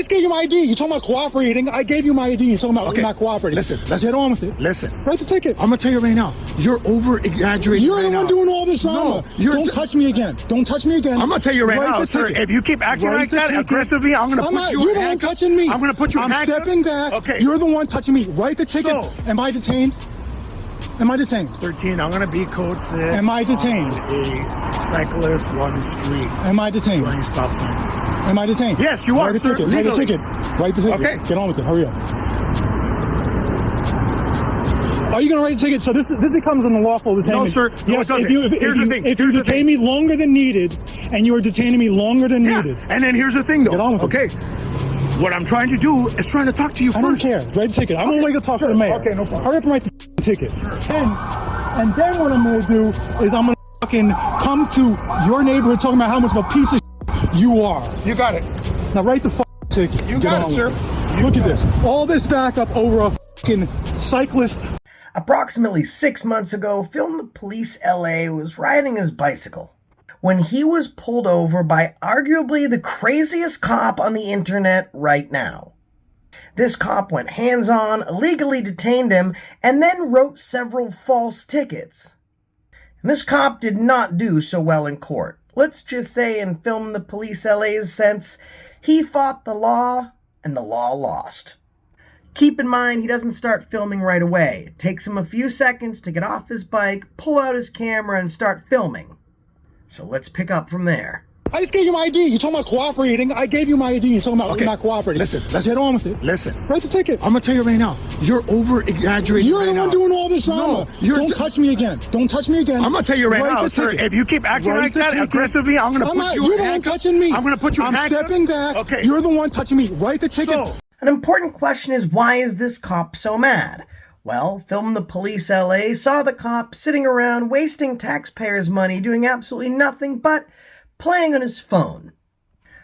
just gave you my ID. You're talking about cooperating. I gave you my ID. You're talking about not cooperating. Listen. Get on with it. Listen. Write the ticket. I'm gonna tell you right now. You're over-exaggerating. You're the one doing all this drama. No, don't touch me again. Don't touch me again. I'm gonna tell you right now, sir. Ticket. If you keep acting like that aggressively, I'm gonna put you in handcuffs. You're the one touching me. I'm gonna put you in handcuffs. I'm stepping back. Okay. You're the one touching me. Write the ticket. So, am I detained? Am I detained? 13. I'm gonna be code 6. Am I detained? A cyclist on street. Am I detained? Running stop sign. Am I detained? Yes, you are, sir. Write the ticket. Write the ticket. Okay. Get on with it. Hurry up. Are you going to write a ticket? So this becomes an unlawful detainment. No, sir. No, yes, it doesn't. Here's the thing. If you detain me longer than needed, and you are detaining me longer than needed. And then here's the thing, though. Get on with it. Okay. What I'm trying to do is trying to talk to you first. I don't care. Write the ticket. I'm only going to talk to the mayor. Okay, no problem. Hurry up and write the ticket. And then what I'm going to do is I'm going to fucking come to your neighborhood talking about how much of a piece of you are. You got it. Now write the ticket. You got it, sir. Look at this. All this backup over a fucking cyclist. Approximately 6 months ago, Film Police LA was riding his bicycle when he was pulled over by arguably the craziest cop on the internet right now. This cop went hands-on, illegally detained him, and then wrote several false tickets. And this cop did not do so well in court. Let's just say in Film the Police LA's sense, he fought the law, and the law lost. Keep in mind, he doesn't start filming right away. It takes him a few seconds to get off his bike, pull out his camera, and start filming. So let's pick up from there. I just gave you my ID. You're talking about cooperating. I gave you my ID. You're talking about not cooperating. Listen. Get on with it. Listen. Write the ticket. I'm gonna tell you right now. You're over-exaggerating. You're the one doing all this drama. Don't touch me again. Don't touch me again. I'm gonna tell you right now, sir. If you keep acting like that aggressively, I'm gonna put you in handcuffs. You're the one touching me. I'm gonna put you in handcuffs. I'm stepping back. Okay. You're the one touching me. Write the ticket. So, an important question is, why is this cop so mad? Well, Film the Police LA saw the cop sitting around wasting taxpayers' money doing absolutely nothing but playing on his phone.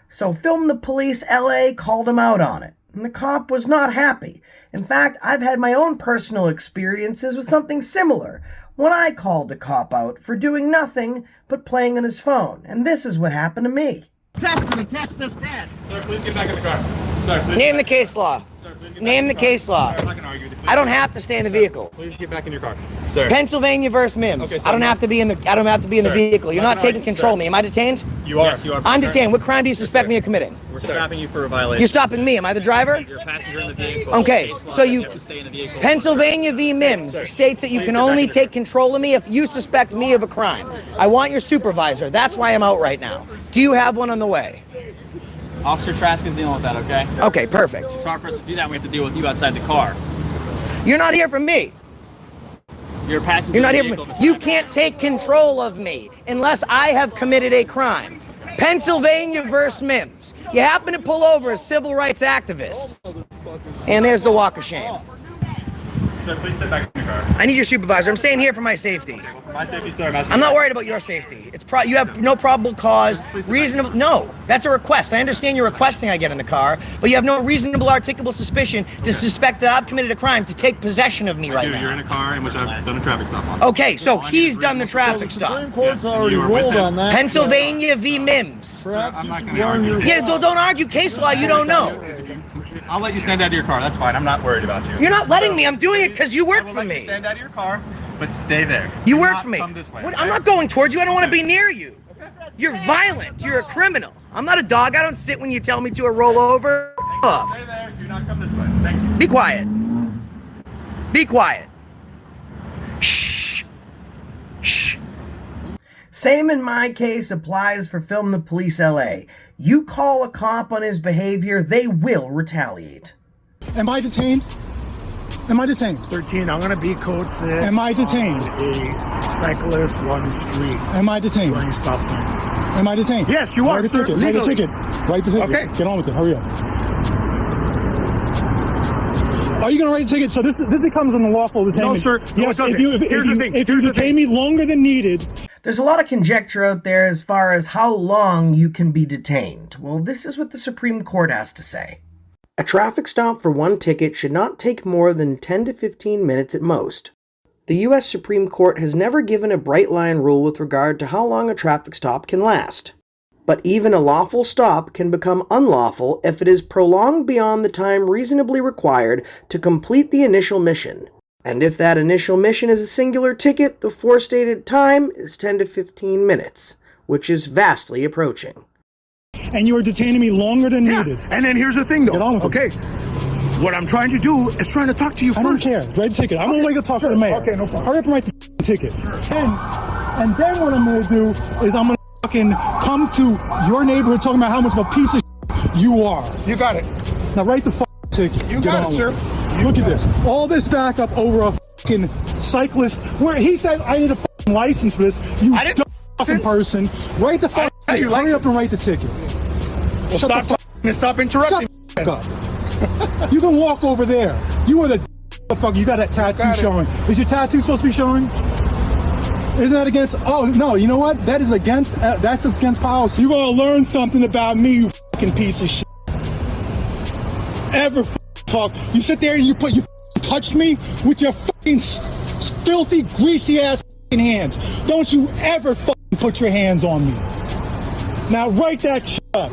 So Film the Police LA called him out on it, and the cop was not happy. In fact, I've had my own personal experiences with something similar when I called the cop out for doing nothing but playing on his phone, and this is what happened to me. Test me, test this test. Sir, please get back in the car. Sir, please. Name the case law. Sir, please get Name the back in case law. Sir, I'm not gonna argue. I don't have to stay in the vehicle. Please get back in your car. Sir. Pennsylvania versus Mims. Okay, sir. I don't have to be in the Sir, vehicle. You're I'm not not taking arguing, control sir. of me. Am I detained? You are. Yes, you are. I'm detained. What crime do you suspect me of committing? We're stopping you for a violation. You're stopping me. Am I the driver? You're a passenger in the vehicle. Okay, so you have to stay in the vehicle. Pennsylvania v. Mims states that you Please can sit back only in the take control of me if you suspect me of a crime. I want your supervisor. That's why I'm out right now. Do you have one on the way? Officer Trask is dealing with that, okay? Okay, perfect. It's hard for us to do that. We have to deal with you outside the car. You're not here for me. You're a passenger. You're not in here the for me. vehicle. You can't take control of me unless I have committed a crime. Pennsylvania versus Mims. You happen to pull over a civil rights activist. And there's the walk of shame. Sir, please sit back in your car. I need your supervisor. I'm staying here for my safety. Well, for my safety, sir, I'm asking. I'm not worried about your safety. You have no probable cause, reasonable. No, that's a request. I understand you're requesting I get in the car, but you have no reasonable articulable suspicion to suspect that I've committed a crime to take possession of me right now. You're in a car in which I've done a traffic stop on. Okay, so he's done the traffic stop. Supreme Court's already you were with ruled him. on that. Pennsylvania v. Mims. I'm not going to argue. Yeah, don't argue case law you don't know. I'll let you stand out of your car. That's fine. I'm not worried about you. You're not letting me. I'm doing it because you work I will for let you me. stand out of your car, but stay there. You Do work not for me. Come this way. What? okay? I'm not going towards you. I don't want to be near you. You're violent. You're a criminal. I'm not a dog. I don't sit when you tell me to or roll over. Stay there. Do not come this way. Thank you. Be quiet. Be quiet. Shh. Shh. Same in my case applies for Film the Police LA. You call a cop on his behavior, they will retaliate. Am I detained? Am I detained? 13. I'm gonna be code 6. Am I detained? A cyclist on street. Am I detained? Running stop sign. Am I detained? Yes, you are, Write the sir. ticket. Write the Legally. ticket. Write the ticket. Okay. Get on with it. Hurry up. Are you going to write a ticket? So this becomes an unlawful detainment. No, sir. No, Yes, it doesn't. Here's the thing. If you detain me longer than needed. There's a lot of conjecture out there as far as how long you can be detained. Well, this is what the Supreme Court has to say. A traffic stop for one ticket should not take more than 10 to 15 minutes at most. The U.S. Supreme Court has never given a bright line rule with regard to how long a traffic stop can last. But even a lawful stop can become unlawful if it is prolonged beyond the time reasonably required to complete the initial mission. And if that initial mission is a singular ticket, the forestated time is 10 to 15 minutes, which is vastly approaching. And you are detaining me longer than needed. And then here's the thing, though. Get on with it. Okay. What I'm trying to do is trying to talk to you first. I don't care. Write the ticket. I'm only going to talk to the mayor. Okay, no problem. Hurry up and write the ticket. And then what I'm going to do is I'm going to fucking come to your neighborhood talking about how much of a piece of you are. You got it. Now write the ticket. You Get got on it, sir. with it. Look at this. All this backup over a fucking cyclist. Where he said I need a fucking license for this. You I didn't. dumb fucking person. Write the fucking ticket. your Hurry up license. and write the ticket. Well, stop talking and stop interrupting. Shut the fuck up. You can walk over there. You are the fuck. You got that tattoo showing. Is your tattoo supposed to be showing? Isn't that against? Oh no. You know what? That is against. That's against policy. You gotta learn something about me, you fucking piece of shit. Ever talk? You sit there and you touched me with your fucking filthy, greasy ass fucking hands. Don't you ever fucking put your hands on me. Now write that shit up.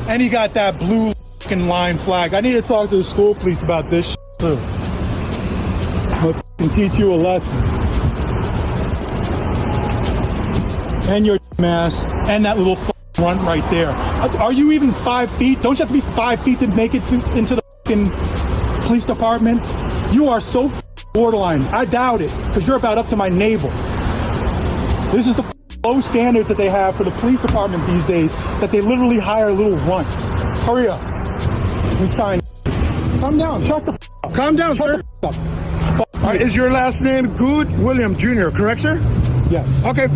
And you got that blue fucking line flag. I need to talk to the school police about this shit too. I'm gonna fucking teach you a lesson. And your ass, and that little front right there. Are you even 5 feet? Don't you have to be 5 feet to make it into the fucking police department? You are so borderline. I doubt it, because you're about up to my navel. This is the low standards that they have for the police department these days, that they literally hire little runts. Hurry up. We sign. Calm down. Shut the up. Calm down, Shut sir. the up. Is your last name Good William Jr., correct, sir? Yes. Okay.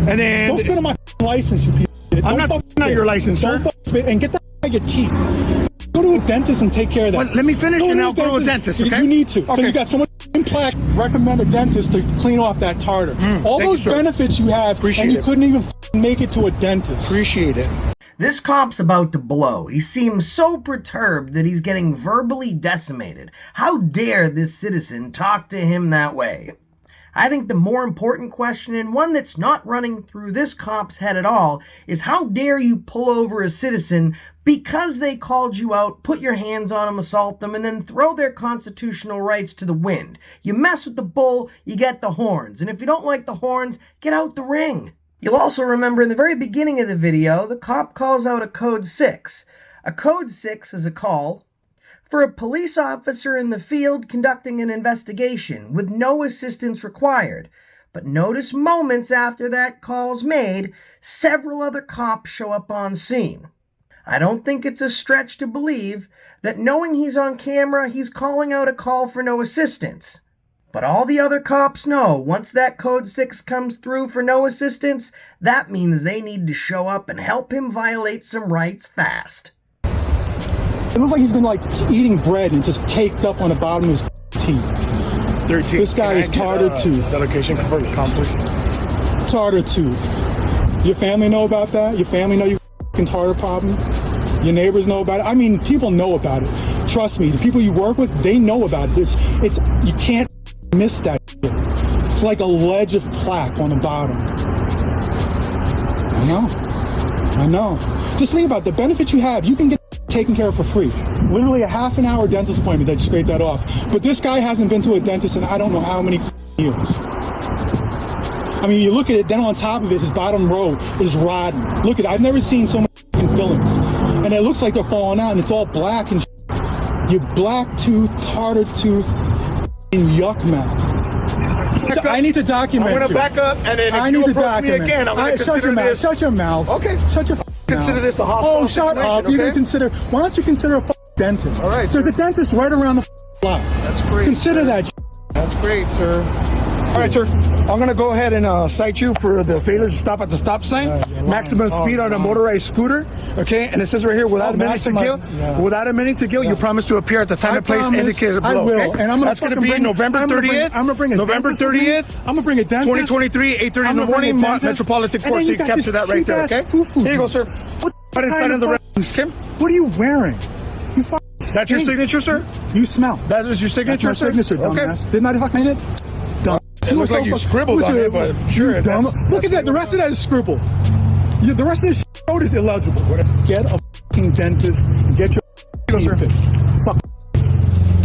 And then... Don't spit on my license, you piece of shit. I'm not spitting on your license, sir. Don't spit, and get that out of your teeth. Go to a dentist and take care of that. Well, let me finish and I'll go to a dentist, okay? You need to. Okay. So you got so much plaque. Recommend a dentist to clean off that tartar. All those benefits you had, Appreciate and you it. couldn't even make it to a dentist. Appreciate it. This cop's about to blow. He seems so perturbed that he's getting verbally decimated. How dare this citizen talk to him that way? I think the more important question, and one that's not running through this cop's head at all, is how dare you pull over a citizen because they called you out, put your hands on them, assault them, and then throw their constitutional rights to the wind. You mess with the bull, you get the horns. And if you don't like the horns, get out the ring. You'll also remember in the very beginning of the video, the cop calls out a code 6. A code 6 is a call for a police officer in the field conducting an investigation with no assistance required. But notice moments after that call's made, several other cops show up on scene. I don't think it's a stretch to believe that knowing he's on camera, he's calling out a call for no assistance. But all the other cops know, once that code 6 comes through for no assistance, that means they need to show up and help him violate some rights fast. It looks like he's been like eating bread and just caked up on the bottom of his teeth. 13. This guy is tartar tooth. Delegation confirmed accomplished. Tartar tooth. Your family know about that? Your family know you fucking tartar problem? Your neighbors know about it? I mean, people know about it. Trust me, the people you work with, they know about this. You can't miss that shit. It's like a ledge of plaque on the bottom. I know. Just think about the benefits you have. You can get taken care of for free. Literally a half an hour dentist appointment that you scrape that off. But this guy hasn't been to a dentist in I don't know how many years. I mean, you look at it, then on top of it, his bottom row is rotten. Look at it. I've never seen so many fillings. And it looks like they're falling out, and it's all black and you black tooth, tartar tooth, and yuck mouth. I need to document I'm going to back up, and then if you approach me again, I'm going to consider this... Shut your mouth. Okay. Shut your Consider mouth. this a hospital Oh, shut situation, up. okay? You're going to consider... Why don't you consider a dentist? All right, There's sir. a dentist right around the block. That's great, Consider sir. that. That's great, sir. All right, sir. I'm going to go ahead and cite you for the failure to stop at the stop sign. Maximum speed on a motorized scooter. Okay, and it says right here, without a minute to kill. Without a minute to kill, you promise to appear at the time and place indicated below. I will. Okay? And I'm That's going to be November 30th. I'm going to bring a November 30th. I'm going to bring a dentist. 2023, 8:30 in the morning, Metropolitan Court. So you capture that right there, okay? Here you go, sir. Right inside of the reference, Kim. What are you wearing? You That's your signature, sir? You smell. That is your signature, That's my signature, Okay. dumbass. Didn't I fucking it? Dumb. It looks like you scribbled on it, but sure. Dumb. Look at that. The rest of that is scribbled. The rest of this code is illegible. Get a fucking dentist and get your teeth fixed. Suck.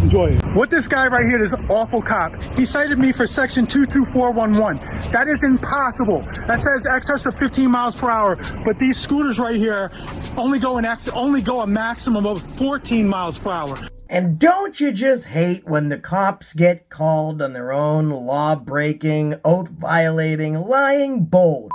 Enjoy it. What this guy right here, this awful cop, he cited me for section 22411. That is impossible. That says excess of 15 miles per hour, but these scooters right here only go a maximum of 14 miles per hour. And don't you just hate when the cops get called on their own law-breaking, oath-violating, lying bull?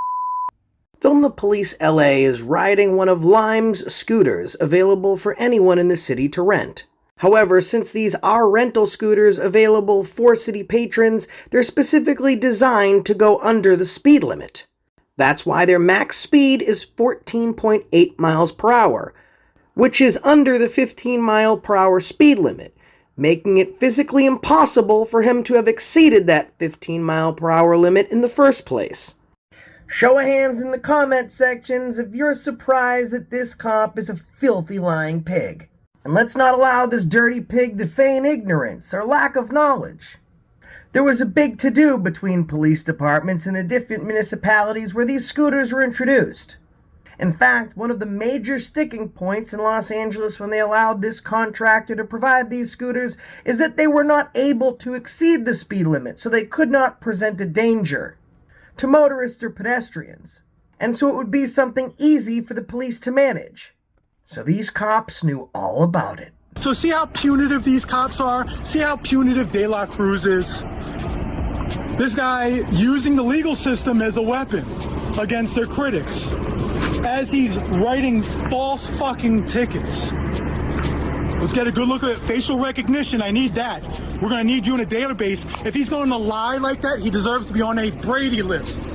Film the Police LA is riding one of Lime's scooters available for anyone in the city to rent. However, since these are rental scooters available for city patrons, they're specifically designed to go under the speed limit. That's why their max speed is 14.8 miles per hour, which is under the 15 mile per hour speed limit, making it physically impossible for him to have exceeded that 15 mile per hour limit in the first place. Show of hands in the comment sections if you're surprised that this cop is a filthy lying pig. And let's not allow this dirty pig to feign ignorance or lack of knowledge. There was a big to-do between police departments in the different municipalities where these scooters were introduced. In fact, one of the major sticking points in Los Angeles when they allowed this contractor to provide these scooters is that they were not able to exceed the speed limit, so they could not present a danger to motorists or pedestrians. And so it would be something easy for the police to manage. So these cops knew all about it. So see how punitive these cops are? See how punitive De La Cruz is? This guy using the legal system as a weapon against their critics as he's writing false fucking tickets. Let's get a good look at facial recognition. I need that. We're going to need you in a database. If he's going to lie like that, he deserves to be on a Brady list.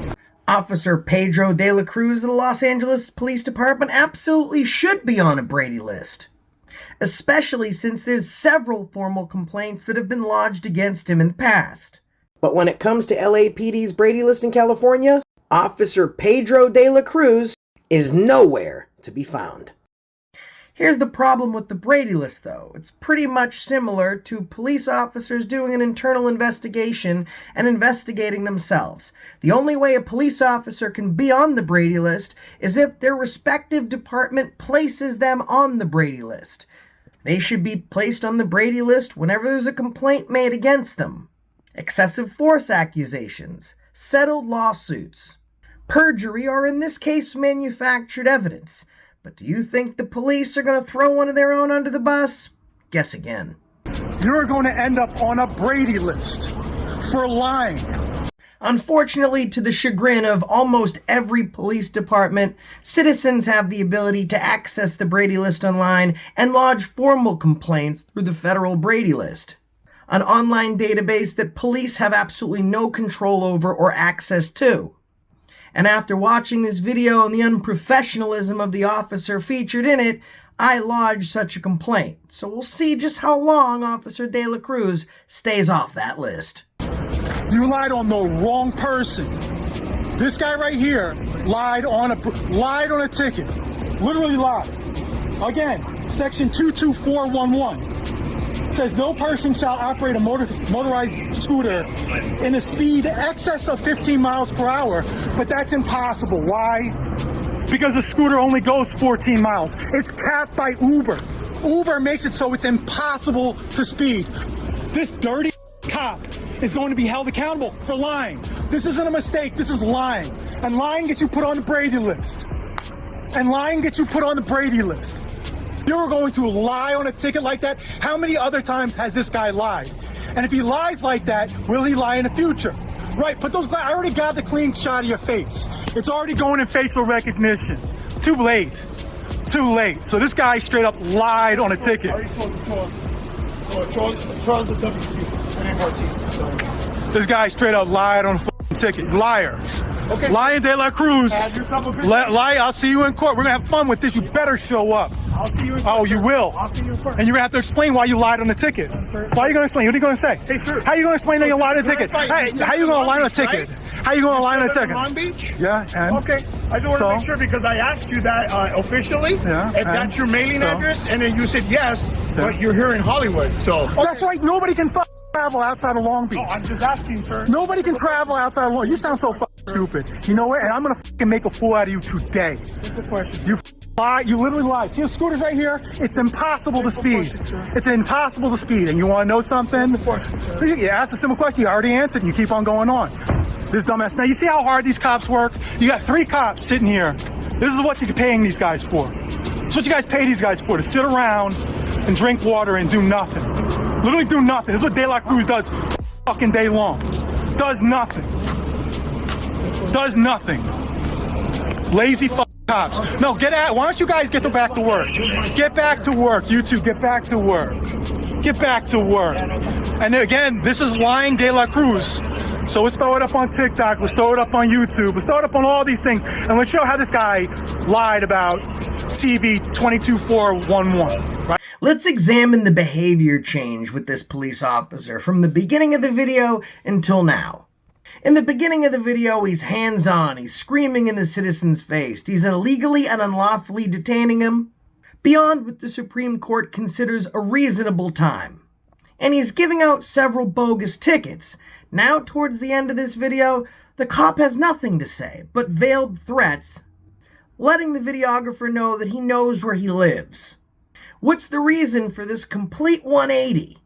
Officer Pedro de la Cruz of the Los Angeles Police Department absolutely should be on a Brady list, especially since there's several formal complaints that have been lodged against him in the past. But when it comes to LAPD's Brady list in California, Officer Pedro de la Cruz is nowhere to be found. Here's the problem with the Brady list, though. It's pretty much similar to police officers doing an internal investigation and investigating themselves. The only way a police officer can be on the Brady list is if their respective department places them on the Brady list. They should be placed on the Brady list whenever there's a complaint made against them. Excessive force accusations, settled lawsuits, perjury, or in this case, manufactured evidence. But do you think the police are going to throw one of their own under the bus? Guess again. You're going to end up on a Brady list for lying. Unfortunately, to the chagrin of almost every police department, citizens have the ability to access the Brady list online and lodge formal complaints through the federal Brady list, an online database that police have absolutely no control over or access to. And after watching this video and the unprofessionalism of the officer featured in it, I lodged such a complaint. So we'll see just how long Officer De La Cruz stays off that list. You lied on the wrong person. This guy right here lied on a ticket. Literally lied. Again, section 22411 says no person shall operate a motorized scooter in a speed excess of 15 miles per hour, but that's impossible. Why? Because the scooter only goes 14 miles. It's capped by Uber. Uber makes it so it's impossible to speed. This dirty cop is going to be held accountable for lying. This isn't a mistake, this is lying. And lying gets you put on the Brady list. And lying gets you put on the Brady list. You're going to lie on a ticket like that? How many other times has this guy lied? And if he lies like that, will he lie in the future? Right, put those I already got the clean shot of your face. It's already going in facial recognition. Too late. Too late. So this guy straight up lied on a ticket. This guy straight up lied on a ticket. Liar. Okay. Lion De La Cruz. Lie, I'll see you in court. We're going to have fun with this. You better show up. I'll see you in court. Oh, you will? I'll see you in court. And you're going to have to explain why you lied on the ticket. Why are you going to explain? What are you going to say? Hey, sir. How are you going to explain that you lied on the ticket? Hey, how are you going to lie on a ticket? How are you going to lie on a ticket? Long Beach? Yeah, and? Okay. I just want to make sure because I asked you that officially. Yeah. If that's your mailing address, and then you said yes, but you're here in Hollywood, so. That's right. Nobody can travel outside of Long Beach. Oh, I'm just asking, sir. Nobody can travel outside of Long Beach. You sound so stupid. You know what? And I'm gonna fucking make a fool out of you today. You lie. You literally lied. See the scooters right here? It's impossible to speed. It's impossible to speed. And you want to know something? You ask a simple question. You already answered, and you keep on going on. This dumbass. Now you see how hard these cops work? You got 3 cops sitting here. This is what you're paying these guys for. It's what you guys pay these guys for, to sit around and drink water and do nothing. Literally do nothing. This is what De La Cruz does fucking day long. Does nothing. Does nothing. Lazy cops. No, get out. Why don't you guys get back to work? Get back to work. You two, get back to work. Get back to work. And again, this is lying De La Cruz. So let's throw it up on TikTok. Let's throw it up on YouTube. Let's throw it up on all these things. And let's show how this guy lied about CV 22411. Right? Let's examine the behavior change with this police officer from the beginning of the video until now. In the beginning of the video, he's hands-on, he's screaming in the citizen's face, he's illegally and unlawfully detaining him beyond what the Supreme Court considers a reasonable time. And he's giving out several bogus tickets. Now, towards the end of this video, the cop has nothing to say but veiled threats, letting the videographer know that he knows where he lives. What's the reason for this complete 180?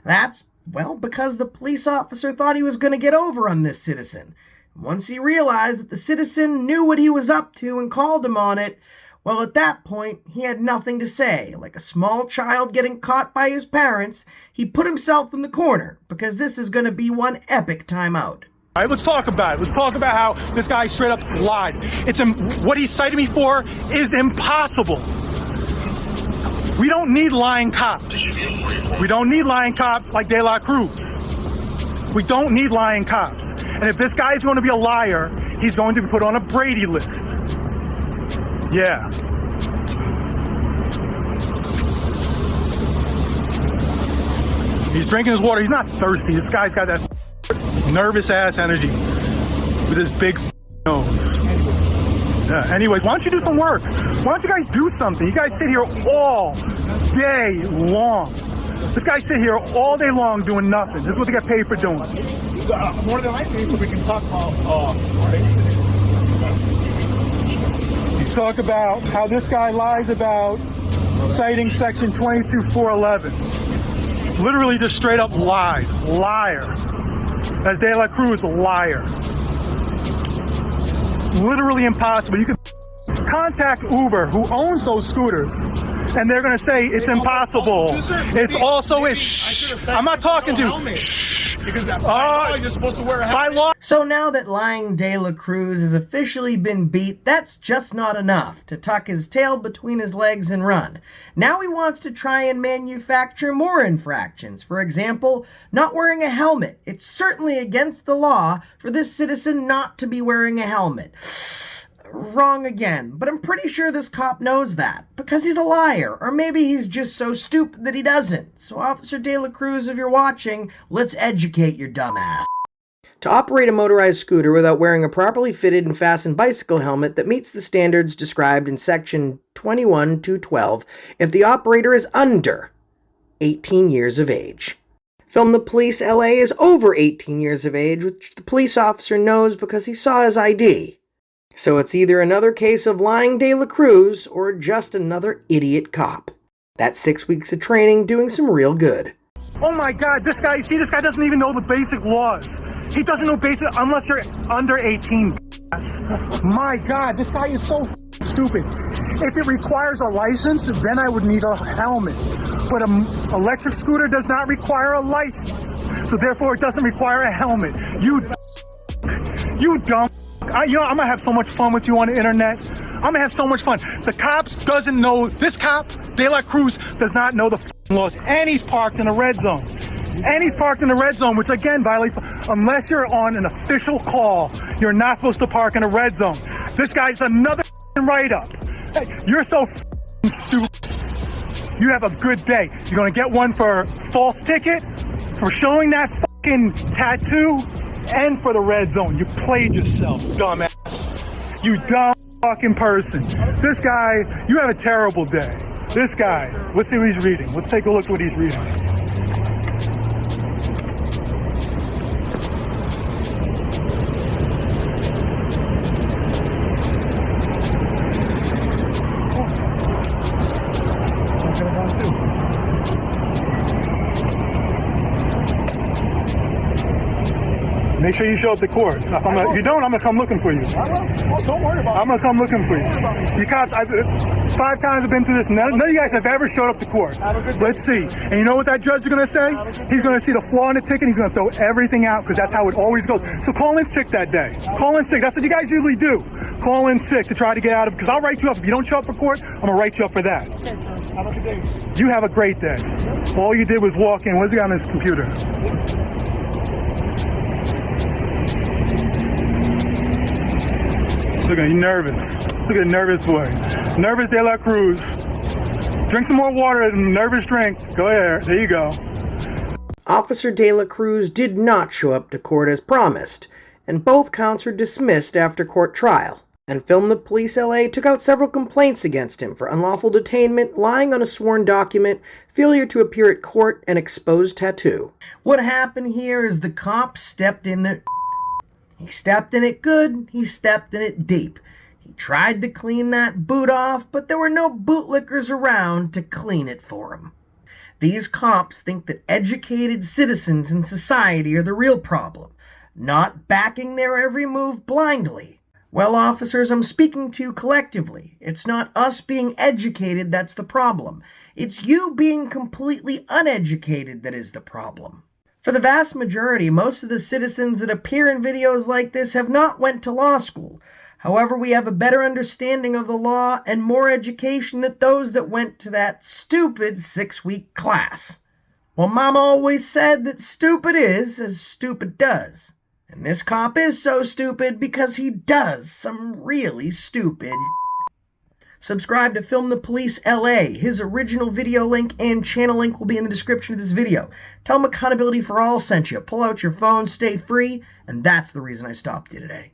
That's, well, because the police officer thought he was going to get over on this citizen. Once he realized that the citizen knew what he was up to and called him on it, well, at that point, he had nothing to say. Like a small child getting caught by his parents, he put himself in the corner, because this is going to be one epic timeout. All right, let's talk about it. Let's talk about how this guy straight up lied. What he cited me for is impossible. We don't need lying cops. We don't need lying cops like De La Cruz. We don't need lying cops. And if this guy's going to be a liar, he's going to be put on a Brady list. Yeah. He's drinking his water. He's not thirsty. This guy's got that nervous ass energy with his big nose. Yeah. Anyways, why don't you do some work? Why don't you guys do something? You guys sit here all day long. This guy sit here all day long doing nothing. This is what they get paid for doing. More than likely, so we can talk about You talk about how this guy lies about citing section 22411. Literally just straight up lied. Liar. That's De La Cruz, a liar. Literally impossible. You can contact Uber, who owns those scooters, and they're going to say it's impossible. It's also I'm not talking to you. Because by law, you're supposed to wear a helmet. By law. So now that lying De La Cruz has officially been beat, that's just not enough to tuck his tail between his legs and run. Now he wants to try and manufacture more infractions. For example, not wearing a helmet. It's certainly against the law for this citizen not to be wearing a helmet. Wrong again, but I'm pretty sure this cop knows that, because he's a liar, or maybe he's just so stupid that he doesn't. So Officer De La Cruz, if you're watching, let's educate your dumb ass. To operate a motorized scooter without wearing a properly fitted and fastened bicycle helmet that meets the standards described in section 21-212, if the operator is under 18 years of age. Film the Police LA is over 18 years of age, which the police officer knows because he saw his ID. So it's either another case of lying De La Cruz or just another idiot cop. That's 6 weeks of training doing some real good. Oh my God, this guy doesn't even know the basic laws. He doesn't know basic, unless you're under 18. My God, this guy is so stupid. If it requires a license, then I would need a helmet. But an electric scooter does not require a license. So therefore it doesn't require a helmet. You dumb. I'm gonna have so much fun with you on the internet. I'm gonna have so much fun. The cops doesn't know, this cop, De La Cruz, does not know the laws, and he's parked in a red zone. And he's parked in the red zone, which again violates, unless you're on an official call, you're not supposed to park in a red zone. This guy's another write-up. Hey, you're so stupid. You have a good day. You're gonna get one for false ticket, for showing that fucking tattoo, and for the red zone. You played yourself, dumbass. You dumb fucking person. This guy, you have a terrible day. This guy, let's see what he's reading. Let's take a look at what he's reading. Make sure you show up to court. If you don't, I'm gonna come looking for you. Well, don't worry about it. I'm gonna come looking for you. You cops, 5 times I've been through this. None of you guys have ever showed up to court. Let's see. And you know what that judge is gonna say? He's gonna see the flaw in the ticket. He's gonna throw everything out because that's how it always goes. So call in sick that day. Call in sick. That's what you guys usually do. Call in sick to try to get out of it. Because I'll write you up if you don't show up for court. I'm gonna write you up for that. Okay, sir. Have a good day. You have a great day. All you did was walk in. What's he got on his computer? Look at you, nervous. Look at the nervous boy. Nervous De La Cruz. Drink some more water, nervous drink. Go ahead. There you go. Officer De La Cruz did not show up to court as promised, and both counts were dismissed after court trial. And Film the Police LA took out several complaints against him for unlawful detainment, lying on a sworn document, failure to appear at court, and exposed tattoo. What happened here is the cop stepped in the... He stepped in it good, he stepped in it deep. He tried to clean that boot off, but there were no bootlickers around to clean it for him. These cops think that educated citizens in society are the real problem, not backing their every move blindly. Well, officers, I'm speaking to you collectively. It's not us being educated that's the problem. It's you being completely uneducated that is the problem. For the vast majority, most of the citizens that appear in videos like this have not went to law school. However, we have a better understanding of the law and more education than those that went to that stupid 6-week class. Well, Mama always said that stupid is as stupid does. And this cop is so stupid because he does some really stupid. Subscribe to Film the Police LA. His original video link and channel link will be in the description of this video. Tell him Accountability for All sent you. Pull out your phone, stay free, and that's the reason I stopped you today.